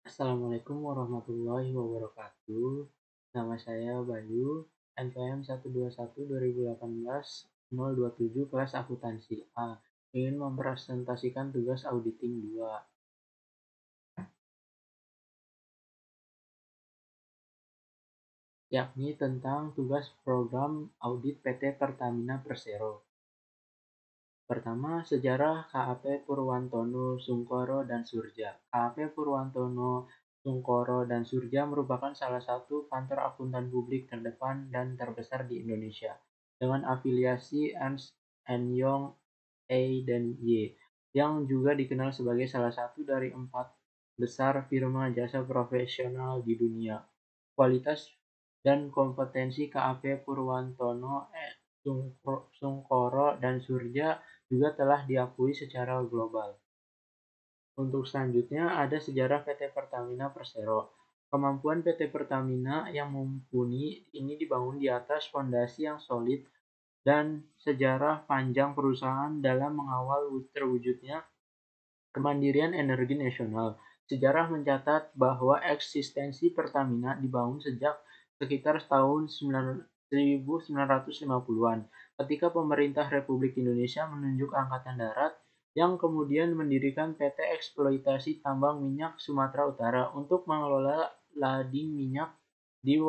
Assalamualaikum warahmatullahi wabarakatuh. Nama saya Bayu, NPM 121 2018 027 kelas akuntansi A. Ingin mempresentasikan tugas auditing 2, yakni tentang tugas program audit PT Pertamina Persero. Pertama, sejarah KAP Purwantono, Sungkoro, dan Surja. KAP Purwantono, Sungkoro, dan Surja merupakan salah satu kantor akuntan publik terdepan dan terbesar di Indonesia, dengan afiliasi Ernst Young A dan Y, yang juga dikenal sebagai salah satu dari 4 besar firma jasa profesional di dunia. Kualitas dan kompetensi KAP Purwantono, Sungkoro, dan Surja juga telah diakui secara global. Untuk selanjutnya ada sejarah PT Pertamina Persero. Kemampuan PT Pertamina yang mumpuni ini dibangun di atas fondasi yang solid dan sejarah panjang perusahaan dalam mengawal terwujudnya kemandirian energi nasional. Sejarah mencatat bahwa eksistensi Pertamina dibangun sejak sekitar tahun 1950-an, ketika pemerintah Republik Indonesia menunjuk Angkatan Darat yang kemudian mendirikan PT Eksploitasi Tambang Minyak Sumatera Utara untuk mengelola lading minyak di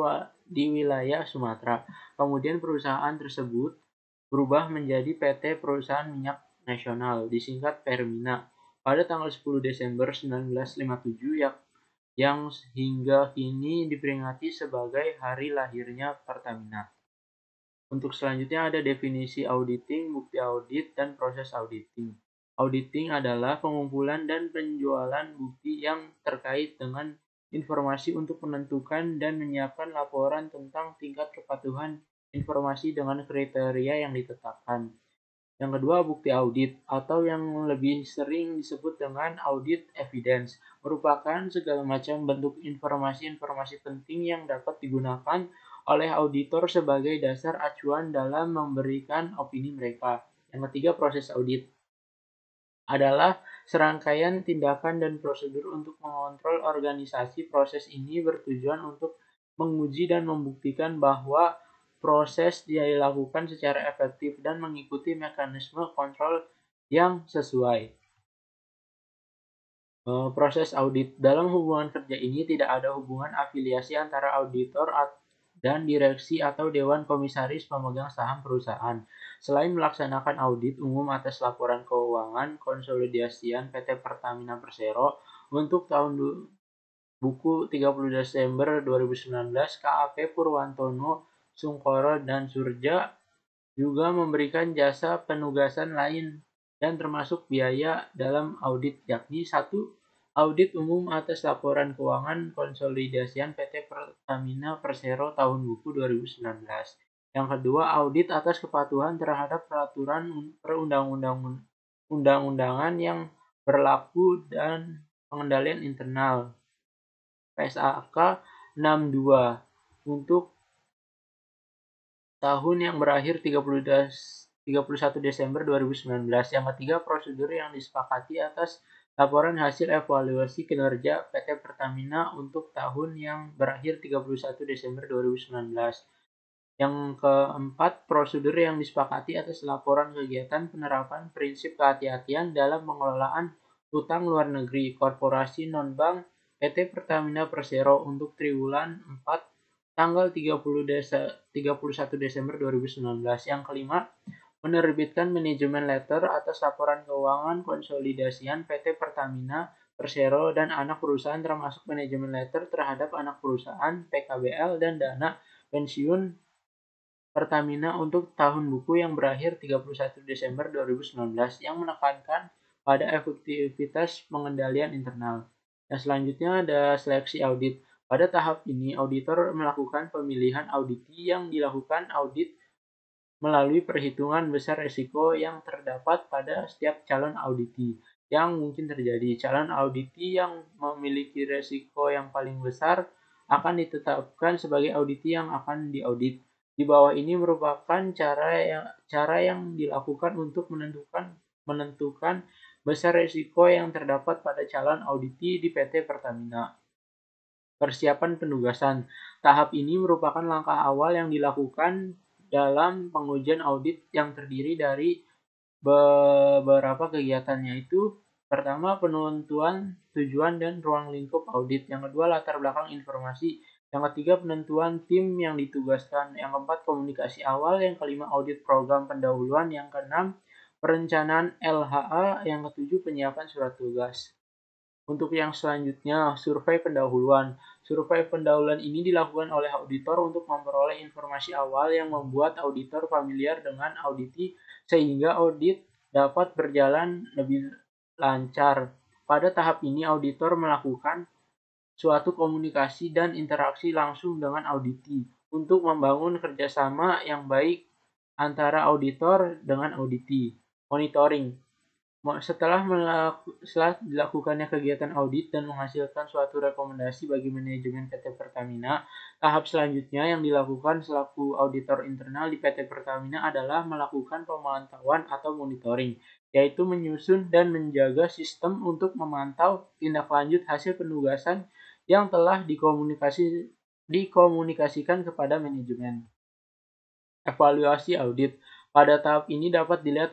wilayah Sumatera. Kemudian perusahaan tersebut berubah menjadi PT Perusahaan Minyak Nasional, disingkat Permina, pada tanggal 10 Desember 1957 yang hingga kini diperingati sebagai hari lahirnya Pertamina. Untuk selanjutnya ada definisi auditing, bukti audit, dan proses auditing. Auditing adalah pengumpulan dan penjualan bukti yang terkait dengan informasi untuk menentukan dan menyiapkan laporan tentang tingkat kepatuhan informasi dengan kriteria yang ditetapkan. Yang kedua, bukti audit, atau yang lebih sering disebut dengan audit evidence, merupakan segala macam bentuk informasi-informasi penting yang dapat digunakan oleh auditor sebagai dasar acuan dalam memberikan opini mereka. Yang ketiga, proses audit adalah serangkaian tindakan dan prosedur untuk mengontrol organisasi. Proses ini bertujuan untuk menguji dan membuktikan bahwa proses dilakukan secara efektif dan mengikuti mekanisme kontrol yang sesuai. Proses audit. Dalam hubungan kerja ini tidak ada hubungan afiliasi antara auditor dan direksi atau dewan komisaris pemegang saham perusahaan. Selain melaksanakan audit umum atas laporan keuangan konsolidasian PT Pertamina Persero untuk tahun buku 30 Desember 2019, KAP Purwantono, Sungkoro, dan Surja juga memberikan jasa penugasan lain dan termasuk biaya dalam audit, yakni 1. Audit umum atas laporan keuangan konsolidasian PT Pertamina Persero tahun buku 2019. Yang kedua, audit atas kepatuhan terhadap peraturan perundang-undangan yang berlaku dan pengendalian internal PSAK 62 untuk tahun yang berakhir 31 Desember 2019. Yang ketiga, prosedur yang disepakati atas laporan hasil evaluasi kinerja PT Pertamina untuk tahun yang berakhir 31 Desember 2019. Yang keempat, prosedur yang disepakati atas laporan kegiatan penerapan prinsip kehati-hatian dalam pengelolaan utang luar negeri korporasi non-bank PT Pertamina Persero untuk triwulan 4 tanggal 31 Desember 2019. Yang kelima, menerbitkan manajemen letter atas laporan keuangan konsolidasian PT Pertamina Persero dan anak perusahaan termasuk manajemen letter terhadap anak perusahaan PKBL dan dana pensiun Pertamina untuk tahun buku yang berakhir 31 Desember 2019 yang menekankan pada efektivitas pengendalian internal. Yang selanjutnya ada seleksi audit. Pada tahap ini, auditor melakukan pemilihan auditi yang dilakukan audit melalui perhitungan besar risiko yang terdapat pada setiap calon auditi yang mungkin terjadi. Calon auditi yang memiliki risiko yang paling besar akan ditetapkan sebagai auditi yang akan diaudit. Di bawah ini merupakan cara yang dilakukan untuk menentukan besar risiko yang terdapat pada calon auditi di PT Pertamina. Persiapan penugasan. Tahap ini merupakan langkah awal yang dilakukan dalam pengujian audit yang terdiri dari beberapa kegiatan, yaitu pertama penentuan tujuan dan ruang lingkup audit, yang kedua latar belakang informasi, yang ketiga penentuan tim yang ditugaskan, yang keempat komunikasi awal, yang kelima audit program pendahuluan, yang keenam perencanaan LHA, yang ketujuh penyiapan surat tugas. Untuk yang selanjutnya, survei pendahuluan. Survei pendahuluan ini dilakukan oleh auditor untuk memperoleh informasi awal yang membuat auditor familiar dengan auditi sehingga audit dapat berjalan lebih lancar. Pada tahap ini, auditor melakukan suatu komunikasi dan interaksi langsung dengan auditi untuk membangun kerjasama yang baik antara auditor dengan auditi. Monitoring. Setelah dilakukannya kegiatan audit dan menghasilkan suatu rekomendasi bagi manajemen PT Pertamina, tahap selanjutnya yang dilakukan selaku auditor internal di PT Pertamina adalah melakukan pemantauan atau monitoring, yaitu menyusun dan menjaga sistem untuk memantau tindak lanjut hasil penugasan yang telah dikomunikasikan kepada manajemen. Evaluasi audit. Pada tahap ini dapat dilihat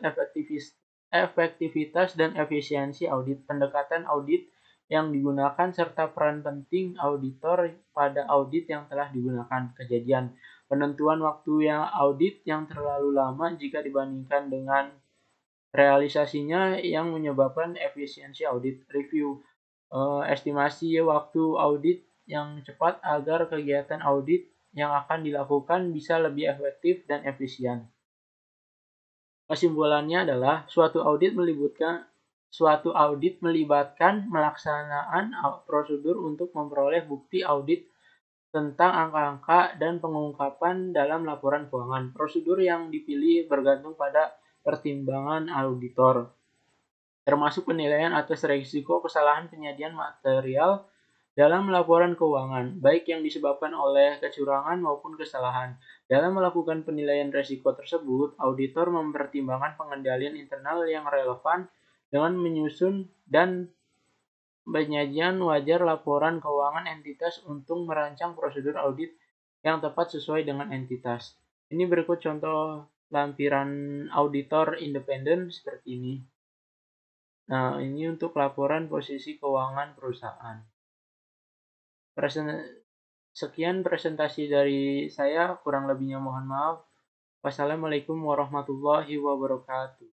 efektivitas dan efisiensi audit, pendekatan audit yang digunakan, serta peran penting auditor pada audit yang telah digunakan. Kejadian. Penentuan waktu yang audit yang terlalu lama jika dibandingkan dengan realisasinya yang menyebabkan efisiensi audit. Review. Estimasi waktu audit yang cepat agar kegiatan audit yang akan dilakukan bisa lebih efektif dan efisien. Kesimpulannya adalah suatu audit melibatkan melaksanaan prosedur untuk memperoleh bukti audit tentang angka-angka dan pengungkapan dalam laporan keuangan. Prosedur yang dipilih bergantung pada pertimbangan auditor, termasuk penilaian atas risiko kesalahan penyajian material dalam laporan keuangan, baik yang disebabkan oleh kecurangan maupun kesalahan. Dalam melakukan penilaian risiko tersebut, auditor mempertimbangkan pengendalian internal yang relevan dengan menyusun dan penyajian wajar laporan keuangan entitas untuk merancang prosedur audit yang tepat sesuai dengan entitas. Ini berikut contoh lampiran auditor independen seperti ini. Nah, ini untuk laporan posisi keuangan perusahaan. Sekian presentasi dari saya, kurang lebihnya mohon maaf. Wassalamualaikum warahmatullahi wabarakatuh.